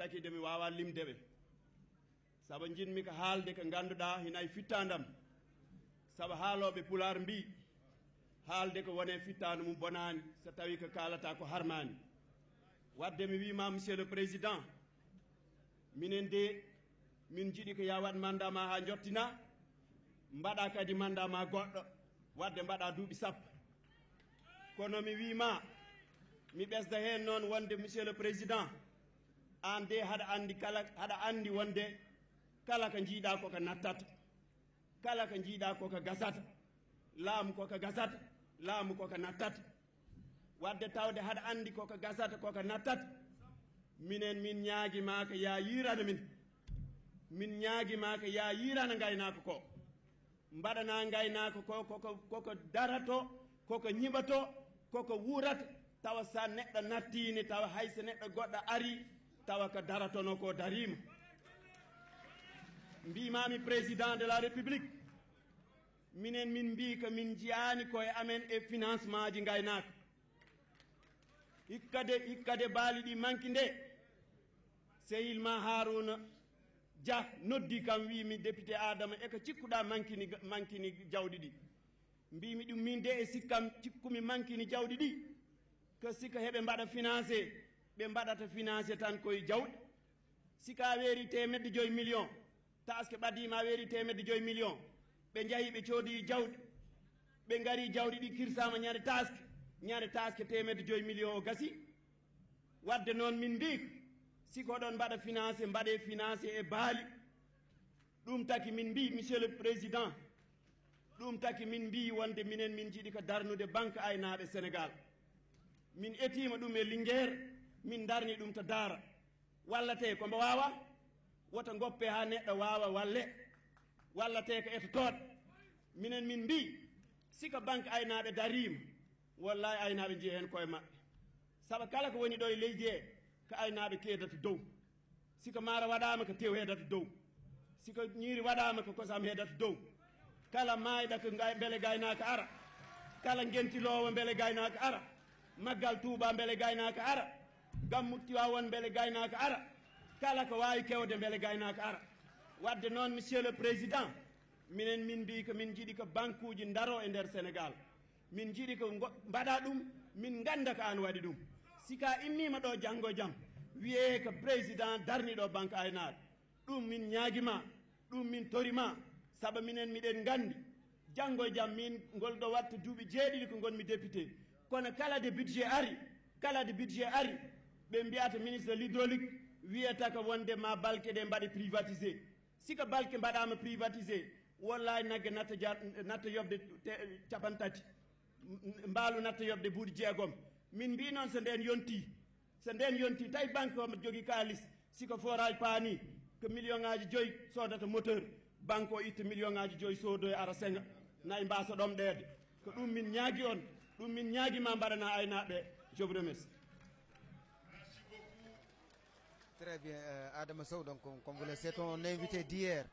taki de mi wawa limdeɓe saabu jinmi ko haalde ko ganduɗa hina fittandam saabu haaloɓe pular mbi haalde ko wone fittanu mum bonani so tawi ko kalata ko harmani wadde mi wima monsieur le président minen de min jiiɗi ko ya wat mandat ma ha jottina mbaɗa kadi mandat ma goɗɗo wadde mbaɗa duuɓi sappo kono mi wima mi ɓesda hen noon wonde monsieur le président an de haɗa andi wonde kala ko jiiɗa koko nattata kala ko jiiɗa koko gasata laamu koko gasata laamu koko nattata wadde tawde haɗa andi koko gasata koko nattata minen min ñaaguima ko ya yirana min ñaaguima ko ya yirana gaynako ko mbaɗana gaynako ko koko darato koko ñiɓato koko wurata tawa sa neɗɗo nattini tawa hayso neɗɗo goɗɗo ari tawa ko daratono ko darima mbimami président de la république minen min mbi ko min jiyani koye amen e financement ji gaynaka hikkade baali ɗi manki nde sehilma Harouna Dia noddi kam wimi député Adama eko cikkuɗa mankini jawɗi ɗi mbimi ɗum min de e sikkam cikkumi mankini jawɗi ɗi ko sika heɓe mbaɗa financé ɓe mbaɗata financé tan koye jawɗi sika weeri temedde 5 millions taske ɓaddima weeri temedde 5 millions ɓe jaahi ɓe coodi jawɗi ɓe gari jawɗi ɗi kirsama ñande taske temedde 5 millions o gasi wadde noon min mbi siko ɗon mbaɗa financé mbaɗe financé e baali ɗum taki min mbi monsieur le président ɗum taki min mbi wonde minen min jiiɗi ko darnude banque aynaɓe Sénégal min etima ɗum e Linguére min darni ɗum to Daara wallate kombo wawa woto goppe ha neɗɗo wawa wallate ko etotoɗo minen min mbi siko banque aynaɓe darima wallahi aynaɓe jeeya hen koye mabɓe saabu kala ko woni ɗo e leydi he ko aynaɓe keedata dow siko maaro waɗama ko tew heedata dow siko ñiiri waɗama ko kosam heedata dow kala mayɗa ko beele gaynaka ara kala gentilowo beele gaynaka ara maggal Touba beele gaynaka ara gammu Tiwawon beele gaynaka ara kala ko wawi kewde beele gaynaka ara wadde noon monsieur le président minen min mbi ko min jiiɗi ko banque uji daro e nder Sénégal min jiiɗi ko mbaɗa ɗum min ganda ko an waɗi ɗum sika immima ɗo janggo jaam wiye ko président darniɗo banque aynaɓe ɗum min ñaaguima ɗum min torima saabu minen miɗen gandi janggo e jaam min ngolɗo watta duuɓi 7 ko gonmi député kono kala de budget ari ɓe mbiyata ministre de l'hydraulique wiyata ko wonde ma balke ɗe mbaɗe privatisé sika balke mbaɗama privatisé wallahi nagge natta yobde 30 mbaalu natta yobde buuɗi 6 min mbi noon so nden yonti tawi banque o jogui kalis siko forage paani ko million ngaji 5 sodata moteur banque o itta million ngaji 5 sodo e ara senga nayi mbasa ɗomɗede ko ɗum min ñaagui on ɗum min ñaaguima mbaɗana aynaɓe je vous remercie. Très bien, Adama Sow, donc comme vous le savez, ton invité d'hier.